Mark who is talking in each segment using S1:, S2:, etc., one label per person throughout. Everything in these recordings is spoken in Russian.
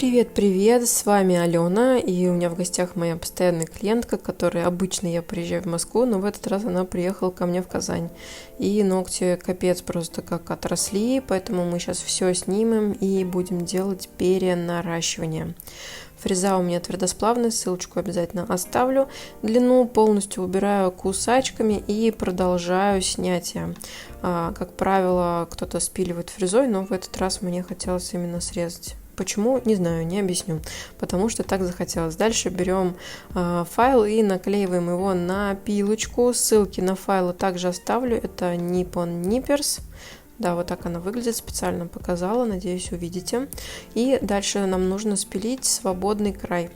S1: Привет-привет, с вами Алена, и у меня в гостях моя постоянная клиентка, которая обычно я приезжаю в Москву, но в этот раз она приехала ко мне в Казань. И ногти капец просто как отросли, поэтому мы сейчас все снимем и будем делать перенаращивание. Фреза у меня твердосплавная, ссылочку обязательно оставлю. Длину полностью убираю кусачками и продолжаю снятие. Как правило, кто-то спиливает фрезой, но в этот раз мне хотелось именно срезать. Почему? Не знаю, не объясню. Потому что так захотелось. Дальше берем файл и наклеиваем его на пилочку. Ссылки на файлы также оставлю. Это Nippon Nippers. Да, вот так она выглядит, специально показала, надеюсь, увидите. И дальше нам нужно спилить свободный край.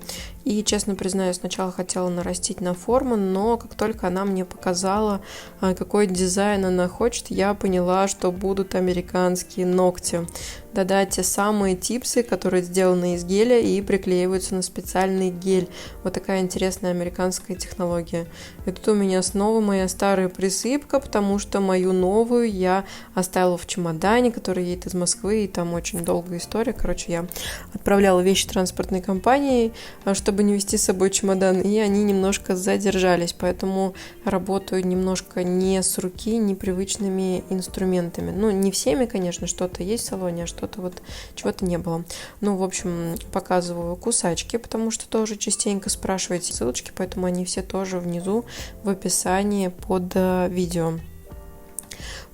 S1: И, честно признаюсь, сначала хотела нарастить на форму, но как только она мне показала, какой дизайн она хочет, я поняла, что будут американские ногти. Да-да, те самые типсы, которые сделаны из геля и приклеиваются на специальный гель. Вот такая интересная американская технология. И тут у меня снова моя старая присыпка, потому что мою новую я оставила в чемодане, который едет из Москвы, и там очень долгая история. Короче, я отправляла вещи транспортной компании, чтобы не везти с собой чемодан, и они немножко задержались, поэтому работаю немножко не с руки, непривычными инструментами. Ну, не всеми, конечно, что-то есть в салоне, а что-то вот чего-то не было. Ну, в общем, показываю кусачки, потому что тоже частенько спрашиваете ссылочки, поэтому они все тоже внизу в описании под видео.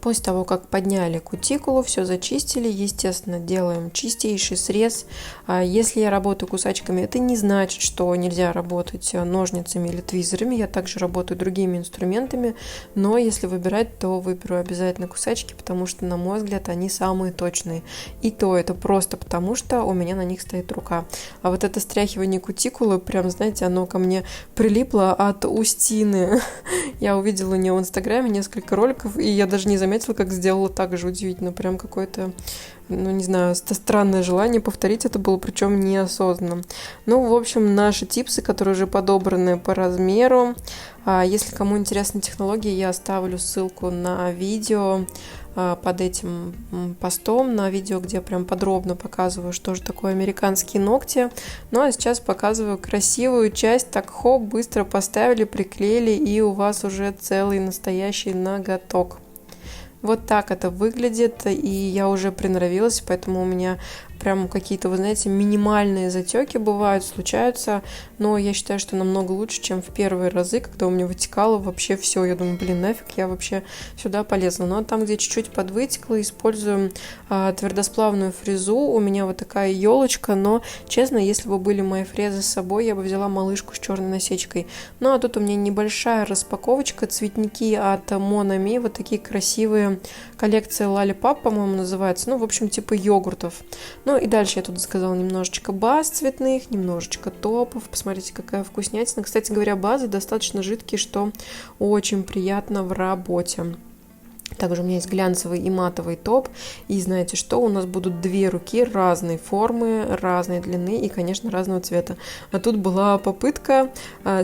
S1: После того, как подняли кутикулу, все зачистили, естественно, делаем чистейший срез. Если я работаю кусачками, это не значит, что нельзя работать ножницами или твизерами. Я также работаю другими инструментами, но если выбирать, то выберу обязательно кусачки, потому что, на мой взгляд, они самые точные. И то это просто потому, что у меня на них стоит рука. А вот это стряхивание кутикулы, прям, знаете, оно ко мне прилипло от Устины. Я увидела у нее в Инстаграме несколько роликов, и я даже не заметила, как сделала так же удивительно. Прям какое-то, ну не знаю, странное желание повторить это было, причем неосознанно. Ну, в общем, наши типсы, которые уже подобраны по размеру. Если кому интересна технология, я оставлю ссылку на видео под этим постом, на видео, где я прям подробно показываю, что же такое американские ногти. Ну а сейчас показываю красивую часть, так хоп, быстро поставили, приклеили, и у вас уже целый настоящий ноготок. Вот так это выглядит, и я уже приноровилась, поэтому у меня прям какие-то, вы знаете, минимальные затеки бывают, случаются, но я считаю, что намного лучше, чем в первые разы, когда у меня вытекало вообще все. Я думаю, блин, нафиг я вообще сюда полезла. Но там, где чуть-чуть подвытекло, используем твердосплавную фрезу. У меня вот такая елочка, но, честно, если бы были мои фрезы с собой, я бы взяла малышку с черной насечкой. Ну, а тут у меня небольшая распаковочка, цветники от Monami, вот такие красивые, коллекция Lollipop, по-моему, называется. Ну, в общем, типа йогуртов. Ну и дальше я тут заказала немножечко баз цветных, немножечко топов. Посмотрите, какая вкуснятина. Кстати говоря, базы достаточно жидкие, что очень приятно в работе. Также у меня есть глянцевый и матовый топ. И знаете что? У нас будут две руки разной формы, разной длины и, конечно, разного цвета. А тут была попытка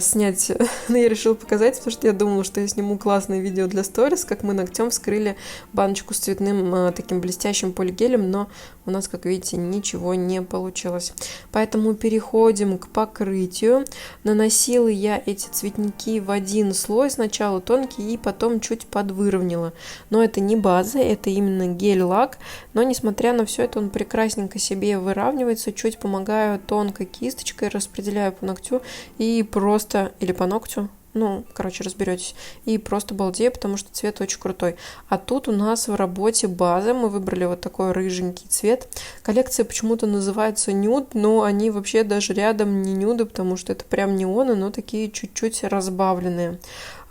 S1: снять, но я решила показать, потому что я думала, что я сниму классное видео для сторис, как мы ногтем вскрыли баночку с цветным таким блестящим полигелем, но у нас, как видите, ничего не получилось. Поэтому переходим к покрытию. Наносила я эти цветники в один слой, сначала тонкий и потом чуть подвыровняла. Но это не база, это именно гель-лак. Но, несмотря на все это, он прекрасненько себе выравнивается. Чуть помогаю тонкой кисточкой, распределяю по ногтю и просто... Или по ногтю. Ну, короче, разберетесь. И просто балдею, потому что цвет очень крутой. А тут у нас в работе база. Мы выбрали вот такой рыженький цвет. Коллекция почему-то называется нюд, но они вообще даже рядом не нюды, потому что это прям неоны, но такие чуть-чуть разбавленные.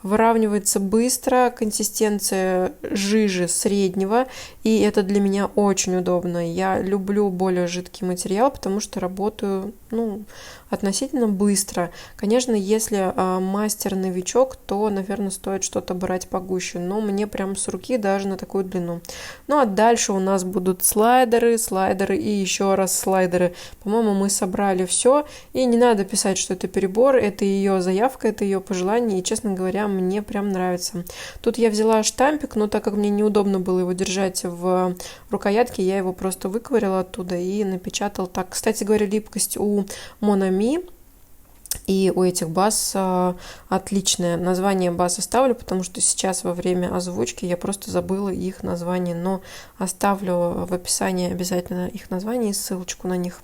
S1: Выравнивается быстро, консистенция жиже среднего, и это для меня очень удобно. Я люблю более жидкий материал, потому что работаю, относительно быстро. Конечно, если мастер-новичок, то, наверное, стоит что-то брать погуще, но мне прям с руки даже на такую длину. Ну, а дальше у нас будут слайдеры и еще раз слайдеры. По-моему, мы собрали все, и не надо писать, что это перебор, это ее заявка, это ее пожелание, и, честно говоря, мне прям нравится. Тут я взяла штампик, но так как мне неудобно было его держать в рукоятке, я его просто выковыряла оттуда и напечатала так. Кстати говоря, липкость у Monami и у этих баз отличное. Название баз оставлю, потому что сейчас во время озвучки я просто забыла их название, но оставлю в описании обязательно их название и ссылочку на них.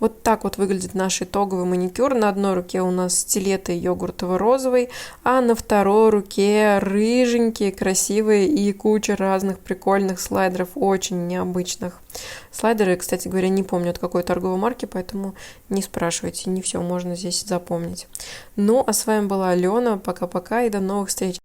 S1: Вот так вот выглядит наш итоговый маникюр. На одной руке у нас стилеты йогуртово-розовый, а на второй руке рыженькие, красивые и куча разных прикольных слайдеров, очень необычных. Слайдеры, кстати говоря, не помню от какой торговой марки, поэтому не спрашивайте, не все можно здесь запомнить. Ну, а с вами была Алена. Пока-пока и до новых встреч.